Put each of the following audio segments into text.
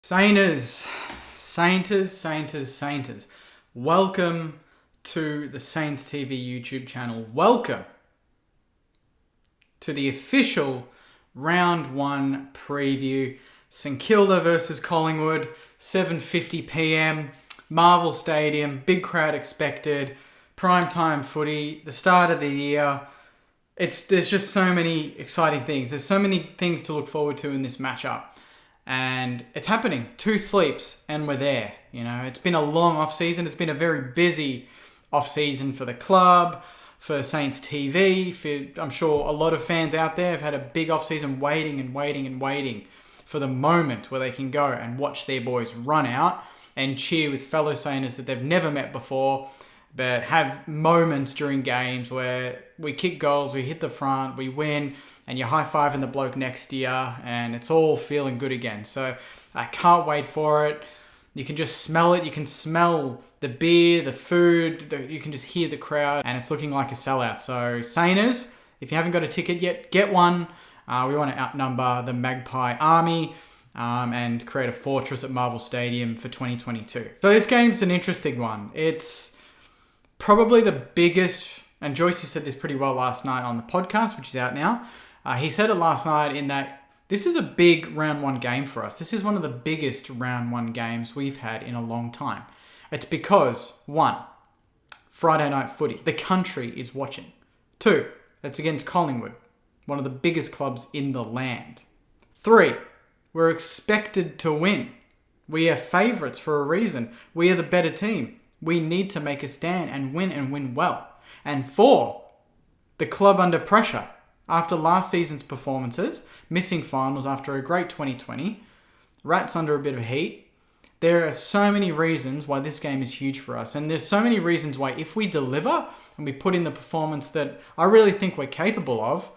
Sainters, Sainters. Welcome to the Saints TV YouTube channel. Welcome to the official Round 1 preview. St Kilda versus Collingwood, 7:50 p.m, Marvel Stadium, big crowd expected, primetime footy, the start of the year. There's just so many exciting things. There's so many things to look forward to in this matchup. And it's happening. 2 sleeps and we're there. You know, it's been a long off-season. It's been a very busy off-season for the club, for Saints TV. I'm sure a lot of fans out there have had a big off-season waiting for the moment where they can go and watch their boys run out and cheer with fellow Sainters that they've never met before, but have moments during games where we kick goals, we hit the front, we win, and you're high-fiving the bloke next to you, and it's all feeling good again. So I can't wait for it. You can just smell it. You can smell the beer, the food. You can just hear the crowd, and it's looking like a sellout. So Sainters, if you haven't got a ticket yet, get one. We want to outnumber the Magpie Army and create a fortress at Marvel Stadium for 2022. So this game's an interesting one. It's probably the biggest, and Joycey said this pretty well last night on the podcast, which is out now. He said it last night in that this is a big round 1 game for us. This is one of the biggest round 1 games we've had in a long time. It's because, 1, Friday night footy. The country is watching. 2, it's against Collingwood, one of the biggest clubs in the land. 3, we're expected to win. We are favourites for a reason. We are the better team. We need to make a stand and win well. And 4, the club under pressure. After last season's performances, missing finals after a great 2020, Rats under a bit of heat. There are so many reasons why this game is huge for us. And there's so many reasons why if we deliver and we put in the performance that I really think we're capable of,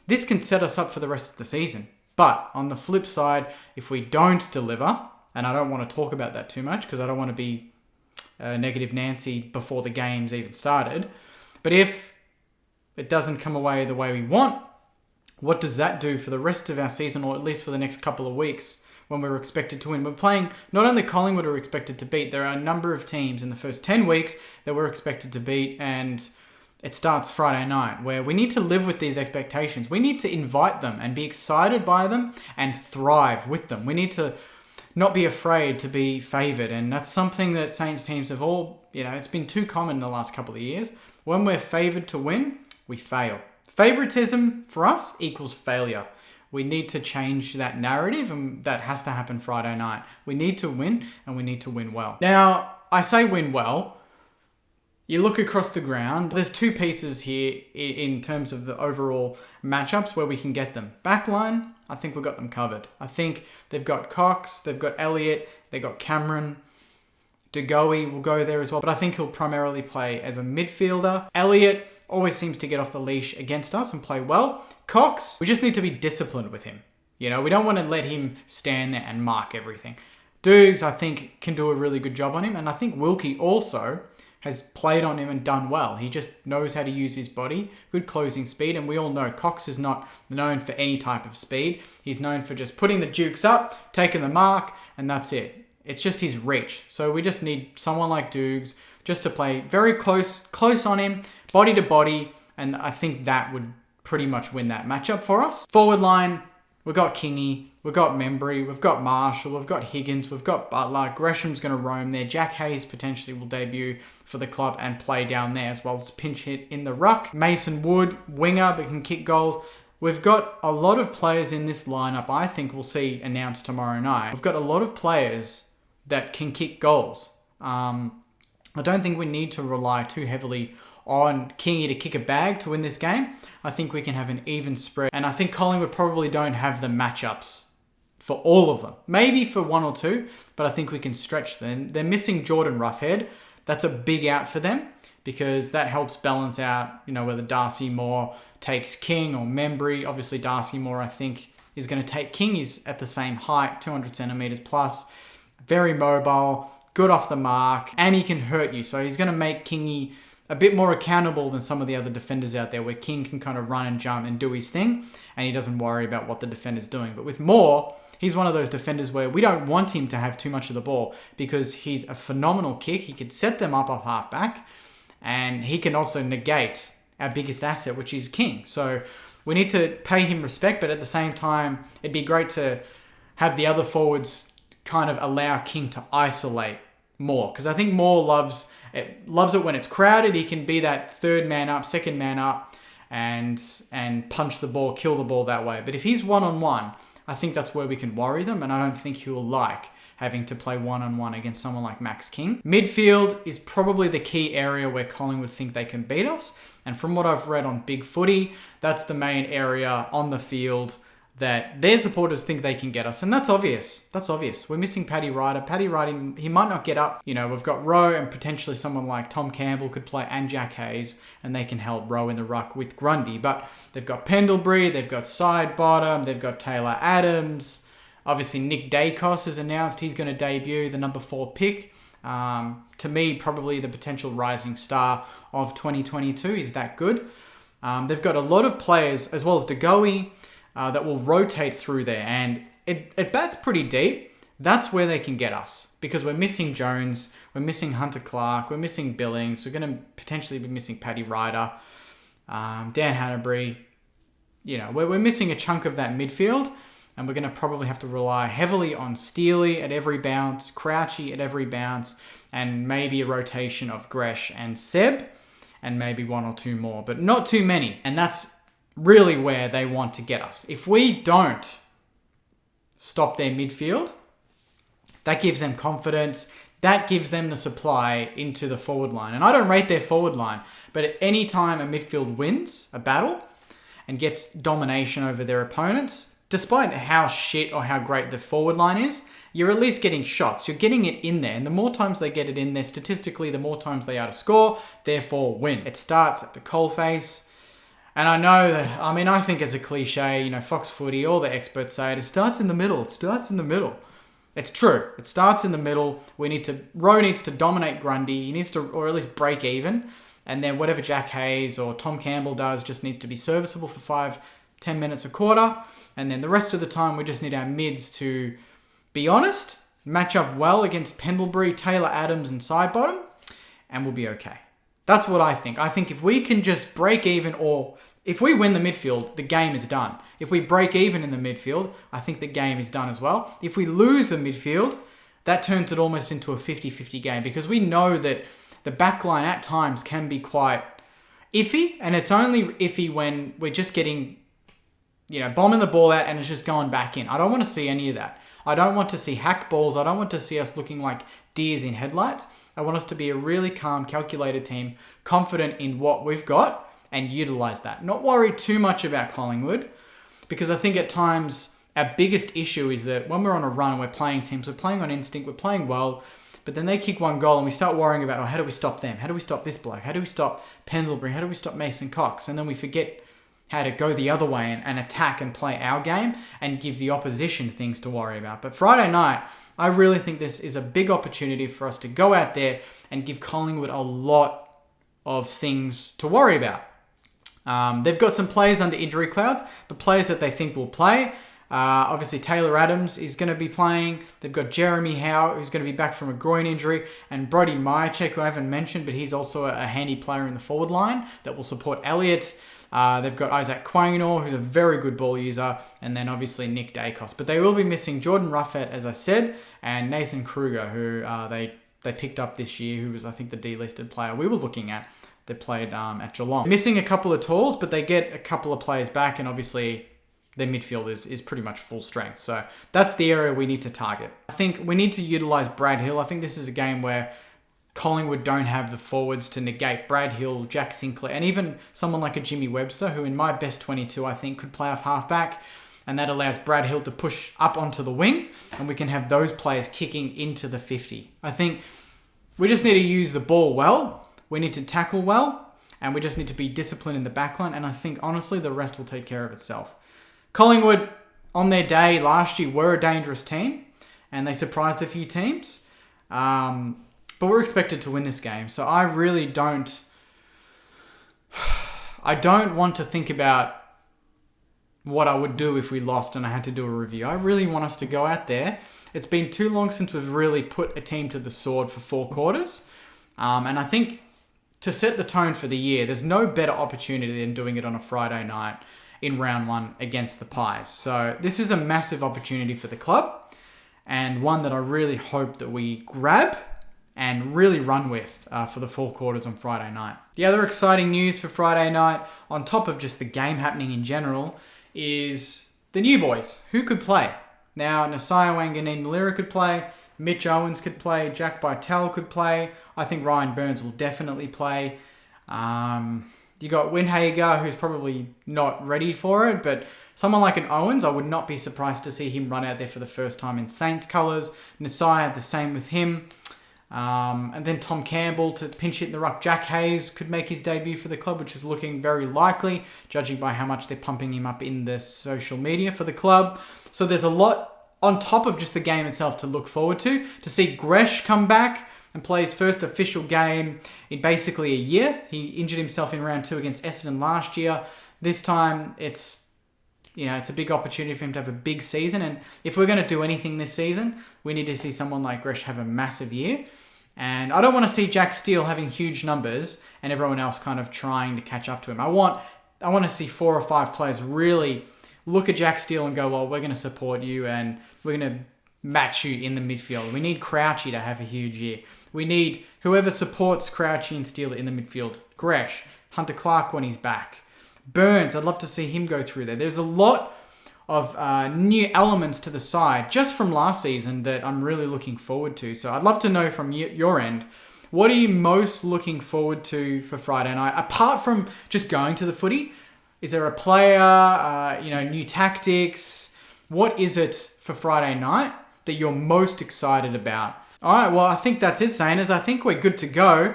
this can set us up for the rest of the season. But on the flip side, if we don't deliver, and I don't want to talk about that too much because I don't want to be negative Nancy before the game's even started, but if it doesn't come away the way we want, what does that do for the rest of our season, or at least for the next couple of weeks when we're expected to win? We're playing, not only Collingwood are expected to beat, there are a number of teams in the first 10 weeks that we're expected to beat, and it starts Friday night, where we need to live with these expectations. We need to invite them and be excited by them and thrive with them. We need to not be afraid to be favoured, and that's something that Saints teams have all, it's been too common in the last couple of years. When we're favoured to win, we fail. Favoritism for us equals failure. We need to change that narrative, and that has to happen Friday night. We need to win, and we need to win well. Now, I say win well. You look across the ground, there's 2 pieces here in terms of the overall matchups where we can get them. Backline, I think we've got them covered. I think they've got Cox, they've got Elliott, they've got Cameron. DeGoey will go there as well, but I think he'll primarily play as a midfielder. Elliott always seems to get off the leash against us and play well. Cox, we just need to be disciplined with him. We don't want to let him stand there and mark everything. Dukes, I think, can do a really good job on him, and I think Wilkie also has played on him and done well. He just knows how to use his body, good closing speed, and we all know Cox is not known for any type of speed. He's known for just putting the Dukes up, taking the mark, and that's it. It's just his reach. So we just need someone like Dukes just to play very close on him, body to body, and I think that would pretty much win that matchup for us. Forward line, we've got Kingy, we've got Membry, we've got Marshall, we've got Higgins, we've got Butler. Gresham's going to roam there. Jack Hayes potentially will debut for the club and play down there as well as pinch hit in the ruck. Mason Wood, winger, but can kick goals. We've got a lot of players in this lineup I think we'll see announced tomorrow night. We've got a lot of players that can kick goals. I don't think we need to rely too heavily on Kingy to kick a bag to win this game. I think we can have an even spread. And I think Collingwood probably don't have the matchups for all of them. Maybe for 1 or 2, but I think we can stretch them. They're missing Jordan Roughhead. That's a big out for them because that helps balance out, whether Darcy Moore takes King or Membry. Obviously, Darcy Moore, I think, is going to take King. He's at the same height, 200 centimetres plus. Very mobile, good off the mark, and he can hurt you. So he's going to make Kingy a bit more accountable than some of the other defenders out there where King can kind of run and jump and do his thing, and he doesn't worry about what the defender's doing. But with Moore, He's one of those defenders where we don't want him to have too much of the ball because he's a phenomenal kick. He could set them up half back, and he can also negate our biggest asset, which is King. So we need to pay him respect, but at the same time, it'd be great to have the other forwards kind of allow King to isolate more, because I think Moore loves it when it's crowded. He can be that third man up, second man up, and punch the ball, kill the ball that way. But if he's one-on-one, I think that's where we can worry them, and I don't think he'll like having to play one-on-one against someone like Max King. Midfield is probably the key area where Collingwood think they can beat us, and from what I've read on Big Footy, that's the main area on the field that their supporters think they can get us. And that's obvious. We're missing Paddy Ryder. Paddy Ryder, he might not get up. We've got Rowe, and potentially someone like Tom Campbell could play, and Jack Hayes, and they can help Rowe in the ruck with Grundy. But they've got Pendlebury, they've got Sidebottom, they've got Taylor Adams. Obviously, Nick Dacos has announced he's going to debut, the number 4 pick. To me, probably the potential rising star of 2022. He's that good. They've got a lot of players, as well as DeGoey, that will rotate through there, and it bats pretty deep. That's where they can get us, because we're missing Jones, we're missing Hunter Clark, we're missing Billings, we're going to potentially be missing Paddy Ryder, Dan Hanbury. We're missing a chunk of that midfield, and we're going to probably have to rely heavily on Steely at every bounce, Crouchy at every bounce, and maybe a rotation of Gresh and Seb, and maybe one or two more, but not too many. And that's really where they want to get us. If we don't stop their midfield, that gives them confidence. That gives them the supply into the forward line. And I don't rate their forward line, but at any time a midfield wins a battle and gets domination over their opponents, despite how shit or how great the forward line is, you're at least getting shots. You're getting it in there. And the more times they get it in there, statistically, the more times they are to score, therefore win. It starts at the coalface. And I know that, I think as a cliche, Fox Footy, all the experts say it starts in the middle. It starts in the middle. It's true. It starts in the middle. Rowe needs to dominate Grundy. He needs to, or at least break even. And then whatever Jack Hayes or Tom Campbell does just needs to be serviceable for 5-10 minutes a quarter. And then the rest of the time, we just need our mids to be honest, match up well against Pendlebury, Taylor Adams, and Sidebottom, and we'll be okay. That's what I think. I think if we can just break even, or if we win the midfield, the game is done. If we break even in the midfield, I think the game is done as well. If we lose the midfield, that turns it almost into a 50-50 game, because we know that the back line at times can be quite iffy, and it's only iffy when we're just getting, bombing the ball out and it's just going back in. I don't want to see any of that. I don't want to see hack balls. I don't want to see us looking like deers in headlights. I want us to be a really calm, calculated team, confident in what we've got, and utilize that. Not worry too much about Collingwood, because I think at times our biggest issue is that when we're on a run and we're playing teams, we're playing on instinct, we're playing well, but then they kick one goal and we start worrying about, how do we stop them? How do we stop this bloke? How do we stop Pendlebury? How do we stop Mason Cox? And then we forget how to go the other way and attack and play our game and give the opposition things to worry about. But Friday night, I really think this is a big opportunity for us to go out there and give Collingwood a lot of things to worry about. They've got some players under injury clouds, but players that they think will play. Obviously, Taylor Adams is going to be playing. They've got Jeremy Howe, who's going to be back from a groin injury, and Brody Myercheck, who I haven't mentioned, but he's also a handy player in the forward line that will support Elliott. They've got Isaac Quaynor, who's a very good ball user, and then obviously Nick Dacos. But they will be missing Jordan Ruffett, as I said, and Nathan Kruger, who they picked up this year, who was, I think, the delisted player we were looking at that played at Geelong. Missing a couple of tools, but they get a couple of players back, and obviously their midfield is pretty much full strength. So that's the area we need to target. I think we need to utilise Brad Hill. I think this is a game where Collingwood don't have the forwards to negate Brad Hill, Jack Sinclair, and even someone like a Jimmy Webster, who in my best 22, I think, could play off halfback. And that allows Brad Hill to push up onto the wing, and we can have those players kicking into the 50. I think we just need to use the ball well. We need to tackle well, and we just need to be disciplined in the backline. And I think, honestly, the rest will take care of itself. Collingwood, on their day last year, were a dangerous team, and they surprised a few teams. But we're expected to win this game. So I really don't want to think about what I would do if we lost and I had to do a review. I really want us to go out there. It's been too long since we've really put a team to the sword for 4 quarters. And I think to set the tone for the year, there's no better opportunity than doing it on a Friday night in round 1 against the Pies. So this is a massive opportunity for the club, and one that I really hope that we grab and really run with for the 4 quarters on Friday night. The other exciting news for Friday night, on top of just the game happening in general, is the new boys who could play. Now, Nasiah Wanganeen-Malira could play, Mitch Owens could play, Jack Bytel could play. I think Ryan Burns will definitely play. You got Windhager, who's probably not ready for it, but someone like an Owens, I would not be surprised to see him run out there for the first time in Saints colours. Nasiah, the same with him. And then Tom Campbell to pinch hit in the ruck. Jack Hayes could make his debut for the club, which is looking very likely, judging by how much they're pumping him up in the social media for the club. So there's a lot on top of just the game itself to look forward to see Gresh come back and play his first official game in basically a year. He injured himself in round 2 against Essendon last year. This time, it's a big opportunity for him to have a big season. And if we're going to do anything this season, we need to see someone like Gresh have a massive year. And I don't want to see Jack Steele having huge numbers and everyone else kind of trying to catch up to him. I want to see 4 or 5 players really look at Jack Steele and go, well, we're going to support you and we're going to match you in the midfield. We need Crouchy to have a huge year. We need whoever supports Crouchy and Steele in the midfield. Gresh, Hunter Clark when he's back. Burns, I'd love to see him go through there. There's a lot of new elements to the side just from last season that I'm really looking forward to. So I'd love to know from your end, what are you most looking forward to for Friday night? Apart from just going to the footy, is there a player, new tactics? What is it for Friday night that you're most excited about? All right, well, I think that's it, Sainers. I think we're good to go.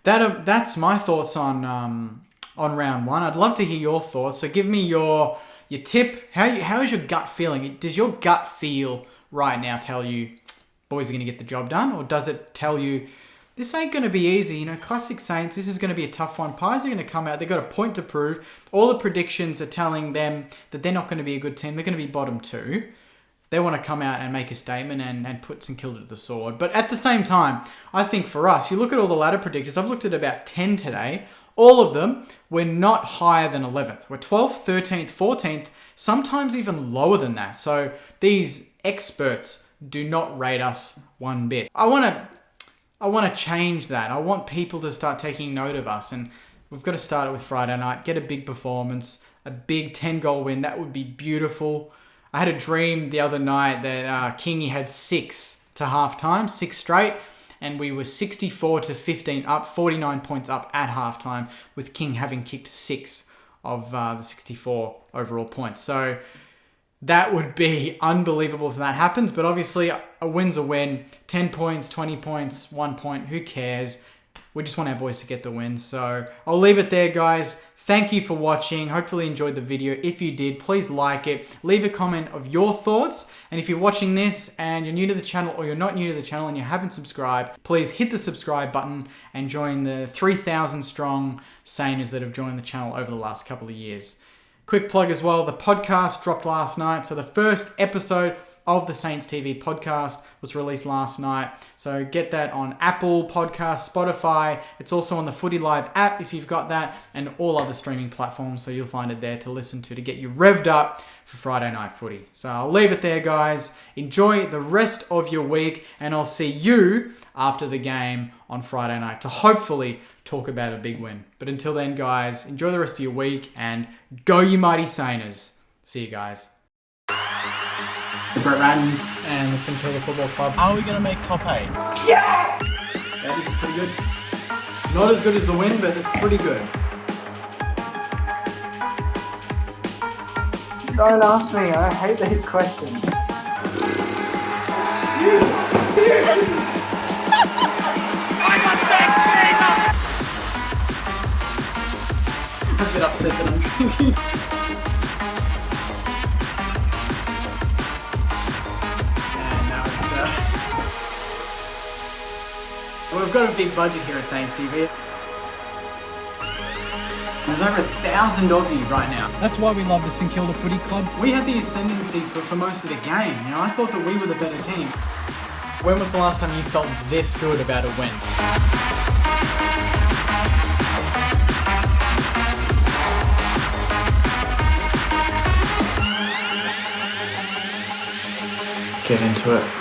That's my thoughts on round 1. I'd love to hear your thoughts. So give me your tip. How is your gut feeling? Does your gut feel right now tell you boys are going to get the job done? Or does it tell you this ain't going to be easy? Classic Saints, this is going to be a tough one. Pies are going to come out. They've got a point to prove. All the predictions are telling them that they're not going to be a good team. They're going to be bottom 2. They want to come out and make a statement and put St Kilda to the sword. But at the same time, I think for us, you look at all the ladder predictors. I've looked at about 10 today. All of them, we're not higher than 11th. We're 12th, 13th, 14th, sometimes even lower than that. So these experts do not rate us one bit. I want to change that. I want people to start taking note of us. And we've got to start it with Friday night. Get a big performance, a big 10-goal win. That would be beautiful. I had a dream the other night that Kingy had 6 to halftime, 6 straight. And we were 64-15 up, 49 points up at halftime, with King having kicked 6 of the 64 overall points. So that would be unbelievable if that happens. But obviously, a win's a win. 10 points, 20 points, 1 point, who cares? We just want our boys to get the win. So I'll leave it there, guys. Thank you for watching. Hopefully you enjoyed the video. If you did, please like it. Leave a comment of your thoughts. And if you're watching this and you're new to the channel or you're not new to the channel and you haven't subscribed, please hit the subscribe button and join the 3,000 strong Saners that have joined the channel over the last couple of years. Quick plug as well, the podcast dropped last night. So the first episode of the Saints TV podcast was released last night. So get that on Apple Podcasts, Spotify. It's also on the Footy Live app if you've got that, and all other streaming platforms. So you'll find it there to listen to get you revved up for Friday night footy. So I'll leave it there, guys. Enjoy the rest of your week, and I'll see you after the game on Friday night to hopefully talk about a big win. But until then, guys, enjoy the rest of your week and go you mighty Saners. See you guys. The Brett Ratton and the St Kilda Football Club. Are we going to make top 8? Yeah! That is pretty good. Not as good as the win, but it's pretty good. Don't ask me. I hate these questions. I'm a bit upset that I'm drinking. Well, we've got a big budget here at Saints TV. There's over 1,000 of you right now. That's why we love the St Kilda Footy Club. We had the ascendancy for most of the game. You know, I thought that we were the better team. When was the last time you felt this good about a win? Get into it.